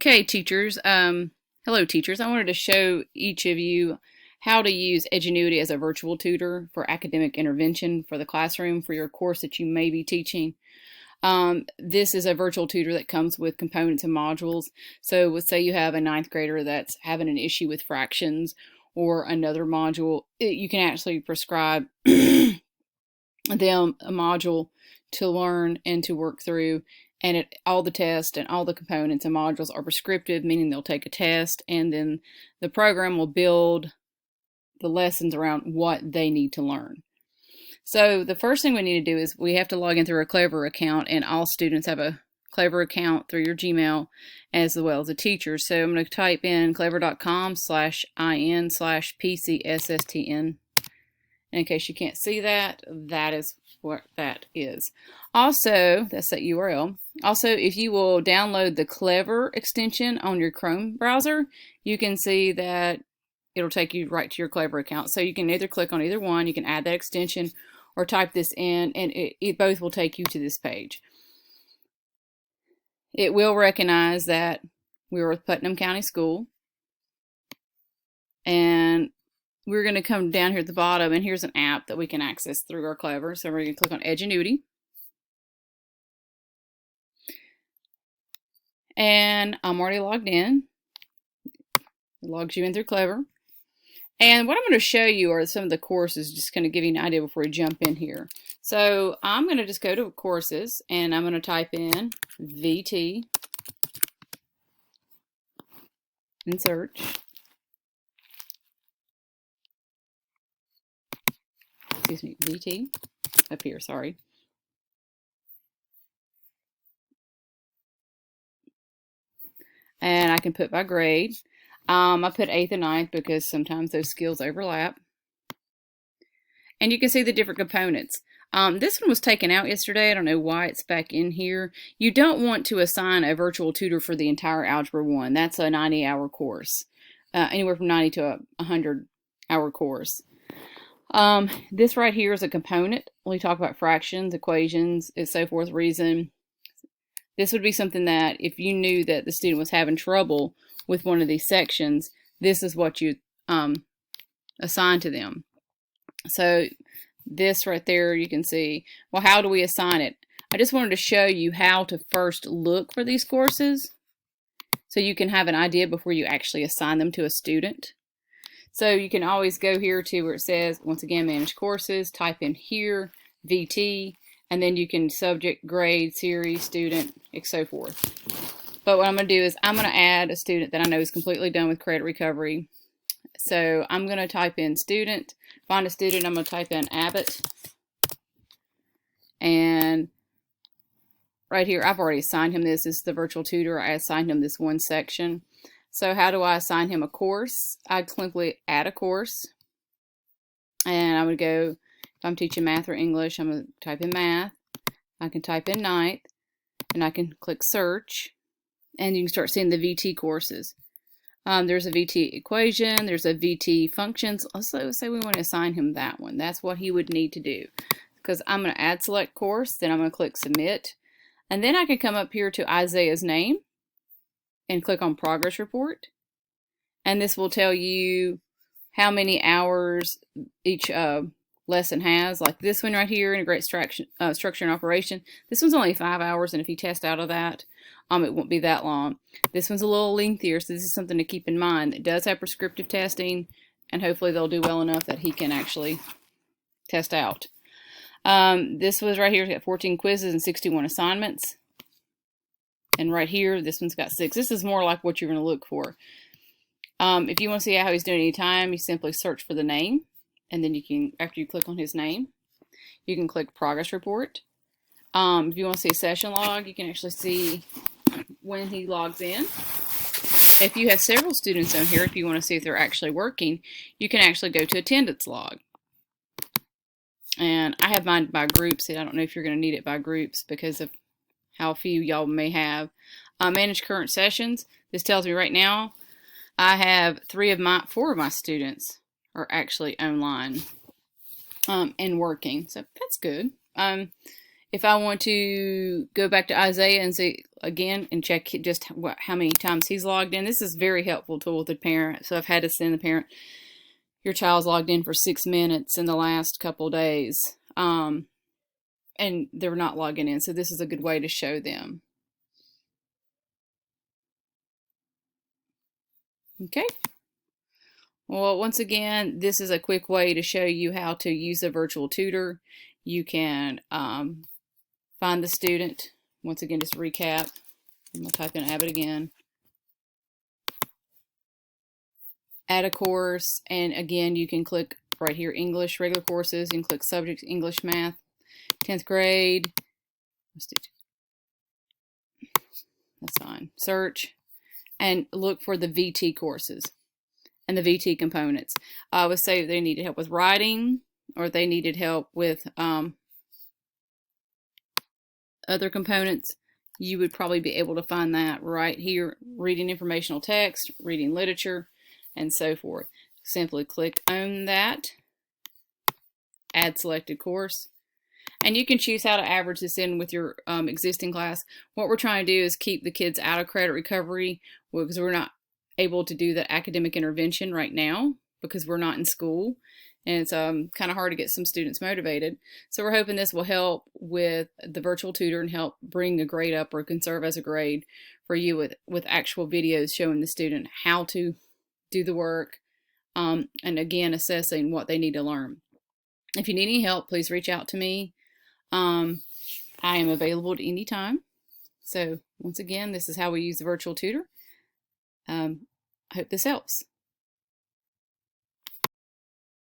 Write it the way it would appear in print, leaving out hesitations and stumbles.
Okay, teachers. Hello, teachers. I wanted to show each of you how to use Edgenuity as a virtual tutor for academic intervention for the classroom for your course that you may be teaching. This is a virtual tutor that comes with components and modules. So let's say you have a ninth grader that's having an issue with fractions or another module. You can actually prescribe them a module to learn and to work through, and all the tests and all the components and modules are prescriptive, meaning they'll take a test and then the program will build the lessons around what they need to learn. So the first thing we need to do is we have to log in through a Clever account, and all students have a Clever account through your Gmail as well as a teacher. So I'm going to type in clever.com/in/PCSSTN. In case you can't see that, that is what that is. Also, that's that URL. Also, if you will download the Clever extension on your Chrome browser, you can see that it'll take you right to your Clever account. So you can either click on either one, you can add that extension, or type this in, and it both will take you to this page. It will recognize that we're with Putnam County School, and we're going to come down here at the bottom, and here's an app that we can access through our Clever. So we're going to click on Edgenuity. And I'm already logged in. It logs you in through Clever. And what I'm going to show you are some of the courses, just kind of give you an idea before we jump in here. So I'm going to just go to courses, and I'm going to type in VT and search. Excuse me, VT, up here, sorry. And I can put by grade. I put 8th and 9th because sometimes those skills overlap. And you can see the different components. This one was taken out yesterday. I don't know why it's back in here. You don't want to assign a virtual tutor for the entire Algebra 1. That's a 90-hour course, anywhere from 90 to a 100-hour course. This right here is a component. We talk about fractions, equations, and so forth, reason. This would be something that if you knew that the student was having trouble with one of these sections, this is what you assign to them. So this right there, you can see, well, how do we assign it? I just wanted to show you how to first look for these courses so you can have an idea before you actually assign them to a student. So you can always go here to where it says, once again, manage courses, type in here, VT, and then you can subject, grade, series, student, and so forth. But what I'm going to do is I'm going to add a student that I know is completely done with credit recovery. So I'm going to type in student, find a student, I'm going to type in Abbott. And right here, I've already assigned him this. This is the virtual tutor. I assigned him this one section. So how do I assign him a course? I'd simply add a course. And I would go, if I'm teaching math or English, I'm going to type in math. I can type in ninth, and I can click search. And you can start seeing the VT courses. There's a VT equation, there's a VT functions. Let's say we want to assign him that one. That's what he would need to do. Because I'm going to add select course, then I'm going to click submit. And then I can come up here to Isaiah's name and click on progress report. And this will tell you how many hours each lesson has. Like this one right here, integrate structure and operation. This one's only 5 hours, and if you test out of that, it won't be that long. This one's a little lengthier, so this is something to keep in mind. It does have prescriptive testing, and hopefully they'll do well enough that he can actually test out. This was right here, it's got 14 quizzes and 61 assignments. And right here, this one's got 6. This is more like what you're going to look for. If you want to see how he's doing any time, you simply search for the name, and then you can, after you click on his name, you can click progress report. If you want to see a session log, you can actually see when he logs in. If you have several students on here, if you want to see if they're actually working, you can actually go to attendance log. And I have mine by groups. I don't know if you're going to need it by groups because of how few y'all may have. Manage current sessions. This tells me right now I have 4 of my students are actually online and working. So that's good. If I want to go back to Isaiah and see again and check just how many times he's logged in, this is a very helpful tool with the parent. So I've had to send the parent, your child's logged in for 6 minutes in the last couple days, and they're not logging in. So this is a good way to show them. Okay. Well, once again, this is a quick way to show you how to use a virtual tutor. You can find the student. Once again, just recap. I'm going to type in Abbott again. Add a course, and again, you can click right here, English, regular courses. You can click subjects, English, math, 10th grade. That's fine. Search, and look for the VT courses and the VT components. I would say they needed help with writing, or they needed help with other components. You would probably be able to find that right here, reading informational text, reading literature, and so forth. Simply click on that, add selected course, and you can choose how to average this in with your existing class. What we're trying to do is keep the kids out of credit recovery, because we're not able to do the academic intervention right now because we're not in school, and it's kind of hard to get some students motivated. So we're hoping this will help with the virtual tutor and help bring a grade up, or can serve as a grade for you with actual videos showing the student how to do the work, and again, assessing what they need to learn. If you need any help, please reach out to me. I am available at any time. So once again, this is how we use the virtual tutor. I hope this helps.